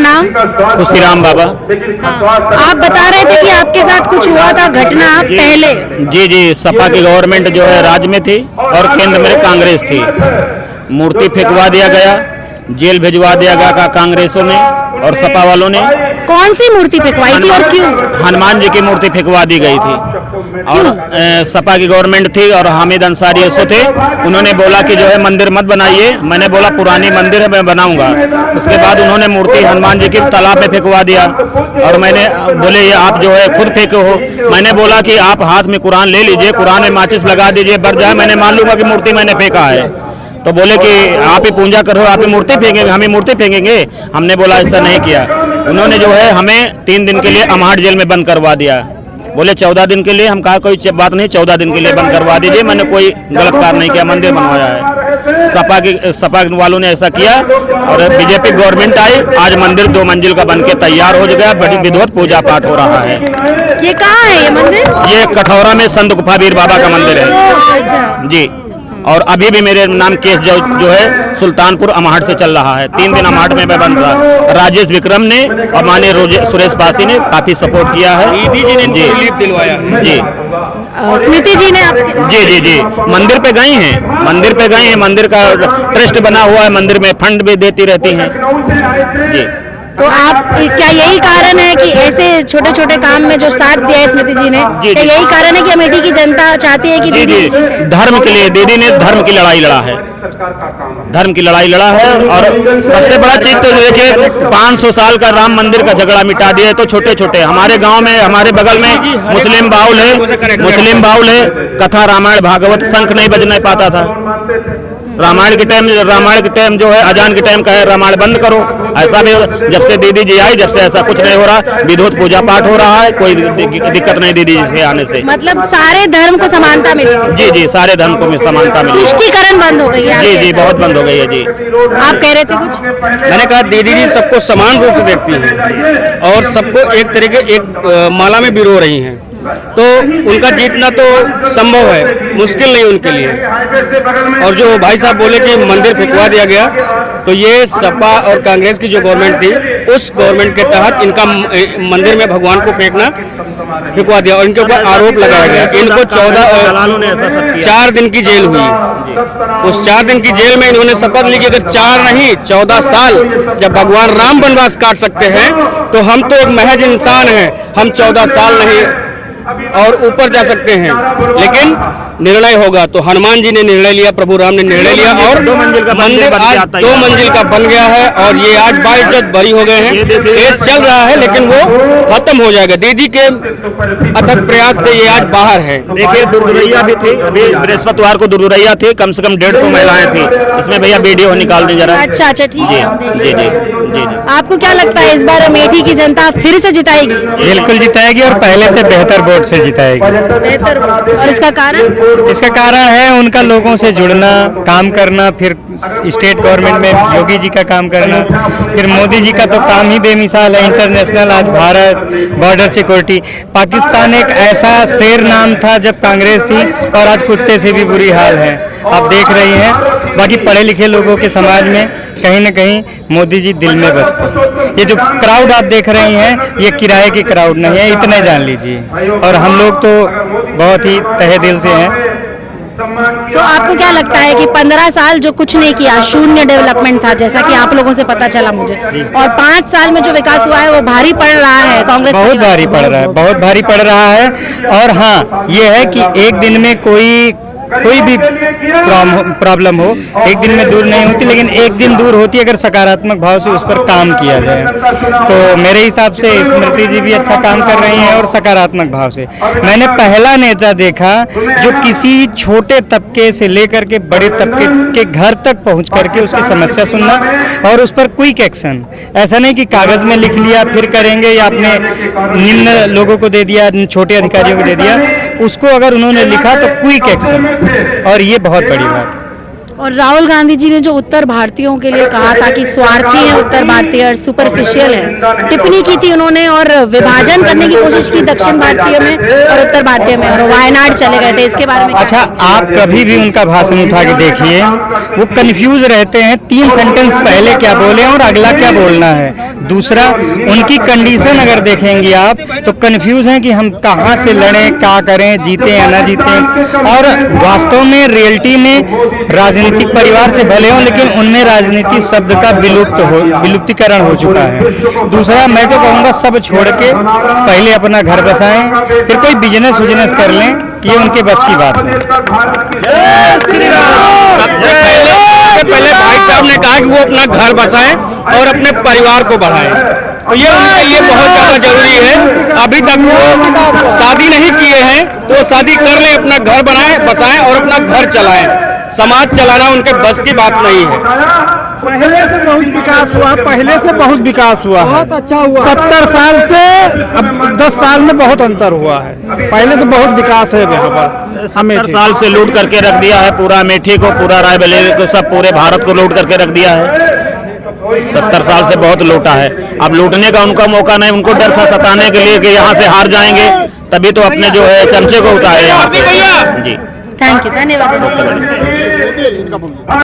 नाम? खुशीराम बाबा। आप बता रहे थे कि आपके साथ कुछ हुआ था घटना पहले। जी जी, सपा की गवर्नमेंट जो है राज्य में थी और केंद्र में कांग्रेस थी। मूर्ति फेंकवा दिया गया, जेल भिजवा दिया गया कांग्रेसों ने और सपा वालों ने। कौन सी मूर्ति फेंकवाई थी और क्यों? हनुमान जी की मूर्ति फेंकवा दी गई थी और सपा की गवर्नमेंट थी और हामिद अंसारी ऐसे थे। उन्होंने बोला कि जो है मंदिर मत बनाइए। मैंने बोला पुरानी मंदिर है, मैं बनाऊंगा। उसके बाद उन्होंने मूर्ति हनुमान जी की तालाब में फेंकवा दिया और मैंने बोले ये आप जो है खुद फेंके हो। मैंने बोला कि आप हाथ में कुरान ले लीजिए, कुरान में माचिस लगा दीजिए, बढ़ जाए, मैंने मान लूंगा कि मूर्ति मैंने फेंका है। तो बोले कि आप ही पूजा करो, आप ही मूर्ति फेंकेंगे, हम ही मूर्ति फेंकेंगे। हमने बोला ऐसा नहीं किया। उन्होंने जो है हमें 3 दिन के लिए अमाहट जेल में बंद करवा दिया। बोले 14 दिन के लिए। हम कहा कोई बात नहीं, 14 दिन के लिए बंद करवा दीजिए, मैंने कोई गलत कार्य नहीं किया, मंदिर बनवाया है। सपा वालों ने ऐसा किया और बीजेपी गवर्नमेंट आई। आज मंदिर 2 मंजिल का बन के तैयार हो गया, बड़ी विधिवत पूजा पाठ हो रहा है। ये कहाँ है ये मंदिर? ये कठौरा में संत गुफावीर बाबा का मंदिर है जी। और अभी भी मेरे नाम केस जो है सुल्तानपुर अमाहट से चल रहा है। 3 दिन अमाहट में मैं बंद था। राजेश विक्रम ने और माननीय सुरेश पासी ने काफी सपोर्ट किया है। दीदी जी ने रिलीफ दिलवाया जी। स्मृति जी ने जी जी जी मंदिर पे गई हैं, मंदिर पे गई हैं। मंदिर का ट्रस्ट बना हुआ है, मंदिर में फंड भी देती रहती हैं जी। तो आप क्या यही कारण है कि ऐसे छोटे छोटे काम में जो साथ दिया है स्मृति जी ने, क्या यही कारण है कि अमेठी की जनता चाहती है कि दीदी धर्म के लिए, दीदी ने धर्म की लड़ाई लड़ा है, धर्म की लड़ाई लड़ा है। और सबसे बड़ा चीज तो देखिए 500 साल का राम मंदिर का झगड़ा मिटा दिया है। तो छोटे छोटे हमारे गांव में, हमारे बगल में मुस्लिम बाउल है, कथा रामायण भागवत शंख नहीं बजने पाता था। रामायण के टाइम जो है अजान के टाइम कहे रामायण बंद करो। ऐसा भी जब से दीदी जी आई, जब से ऐसा कुछ नहीं हो रहा। विधिवत पूजा पाठ हो रहा है, कोई दिक्कत नहीं दीदी जी से आने से। मतलब सारे धर्म को समानता मिली? जी जी, सारे धर्म को समानता मिली। तुष्टीकरण बंद हो गई है? जी जी, बहुत बंद हो गई है जी। आप कह रहे थे कुछ? मैंने कहा दीदी जी सबको समान रूप से देखती हैं और सबको एक तरीके एक माला में बिरो रही हैं। तो उनका जीतना तो संभव है, मुश्किल नहीं उनके लिए। और जो भाई साहब बोले कि मंदिर फेंकवा दिया गया, तो ये सपा और कांग्रेस की जो गवर्नमेंट थी, उस गवर्नमेंट के तहत इनका मंदिर में भगवान को फेंकवा दिया और इनके ऊपर आरोप लगाया गया। इनको 4 दिन की जेल हुई। उस 4 दिन की जेल में इन्होंने शपथ ली कि अगर 4 नहीं 14 साल जब भगवान राम वनवास काट सकते हैं, तो हम तो एक महज इंसान हैं, हम 14 साल नहीं और ऊपर जा सकते हैं। लेकिन निर्णय होगा। तो हनुमान जी ने निर्णय लिया, प्रभु राम ने निर्णय लिया और 2 मंजिल का मंदिर आज 2 मंजिल का बन गया है और ये आज बाइज्जत बरी हो गए हैं। केस चल रहा है लेकिन वो खत्म हो जाएगा। दीदी के अथक प्रयास से ये आज बाहर है। देखिए दुर्गुरैया भी थी, अभी बृहस्पतिवार को दुर्गुरैया थी, कम से कम 150 महिलाएं थी। इसमें भैया वीडियो निकाल दें जरा। अच्छा ठीक है। जी जी जी। आपको क्या लगता है इस बार अमेठी की जनता फिर से जिताएगी? बिल्कुल जिताएगी और पहले से बेहतर वोट से जिताएगी। बेहतर वोट। और इसका कारण? इसका कारण है उनका लोगों से जुड़ना, काम करना, फिर स्टेट गवर्नमेंट में योगी जी का काम करना, फिर मोदी जी का तो काम ही बेमिसाल है। इंटरनेशनल आज भारत बॉर्डर सिक्योरिटी, पाकिस्तान एक ऐसा शेर नाम था जब कांग्रेस थी और आज कुत्ते से भी बुरी हाल है, आप देख रही हैं। बाकी पढ़े लिखे लोगों के समाज में कहीं न कहीं मोदी जी दिल में बसते हैं। ये जो क्राउड आप देख रही हैं, ये किराए की क्राउड नहीं है, इतने जान लीजिए। और हम लोग तो बहुत ही तहे दिल से हैं। तो आपको क्या लगता है कि 15 साल जो कुछ नहीं किया, शून्य डेवलपमेंट था, जैसा कि आप लोगों से पता चला मुझे, और 5 साल में जो विकास हुआ है वो भारी पड़ रहा है कांग्रेस? बहुत भारी पड़ रहा है, बहुत भारी पड़ रहा है। और हाँ, ये है कि एक दिन में कोई भी प्रॉब्लम हो एक दिन में दूर नहीं होती, लेकिन एक दिन दूर होती है अगर सकारात्मक भाव से उस पर काम किया जाए। तो मेरे हिसाब से स्मृति जी भी अच्छा काम कर रही हैं और सकारात्मक भाव से। मैंने पहला नेता देखा जो किसी छोटे तबके से लेकर के बड़े तबके के घर तक पहुंच करके उसकी समस्या सुनना और उस पर क्विक एक्शन। ऐसा नहीं कि कागज में लिख लिया फिर करेंगे या अपने निम्न लोगों को दे दिया, छोटे अधिकारियों को दे दिया, उसको अगर उन्होंने लिखा तो क्विक एक्शन, और ये बहुत बड़ी बात है। और राहुल गांधी जी ने जो उत्तर भारतीयों के लिए कहा था कि स्वार्थी है उत्तर भारतीय और सुपरफिशियल है, टिप्पणी की थी उन्होंने और विभाजन करने की कोशिश की दक्षिण भारतीय में और उत्तर भारतीय में, और वायनाड चले गए थे। इसके बारे में अच्छा, आप कभी भी उनका भाषण उठा के देखिए, वो कंफ्यूज रहते हैं 3 सेंटेंस पहले क्या बोले और अगला क्या बोलना है। दूसरा, उनकी कंडीशन अगर देखेंगे आप तो कंफ्यूज हैं कि हम कहाँ से लड़ें, क्या करें, जीते या ना जीते। और वास्तव में रियलिटी में राजनीतिक परिवार से भले हों, लेकिन उनमें राजनीति शब्द का विलुप्तीकरण हो चुका है। दूसरा, मैं तो कहूँगा सब छोड़ के पहले अपना घर बसाएं, फिर कोई बिजनेस उजनेस कर लें, ये उनके बस की बात है। सबसे पहले भाई साहब ने कहा कि वो अपना घर बसाएं और अपने परिवार को बढ़ाएं, तो ये उनके लिए बहुत ज्यादा जरूरी है। अभी तक वो शादी नहीं किए हैं तो वो शादी कर लें, अपना घर बसाएं और अपना घर चलाएं। समाज चलाना उनके बस की बात नहीं है। पहले से बहुत विकास हुआ, बहुत अच्छा हुआ। 70 साल से अब 10 साल में बहुत अंतर हुआ है, पहले से बहुत विकास है यहाँ पर। 70 साल से लूट करके रख दिया है पूरा अमेठी को, पूरा रायबरेली को, सब पूरे भारत को लूट करके रख दिया है। 70 साल से बहुत लूटा है। अब लूटने का उनका मौका नहीं, उनको डर था सताने के लिए कि यहाँ से हार जाएंगे, तभी तो अपने जो है चमचे को उतारे यहाँ से। जी, थैंक यू, धन्यवाद।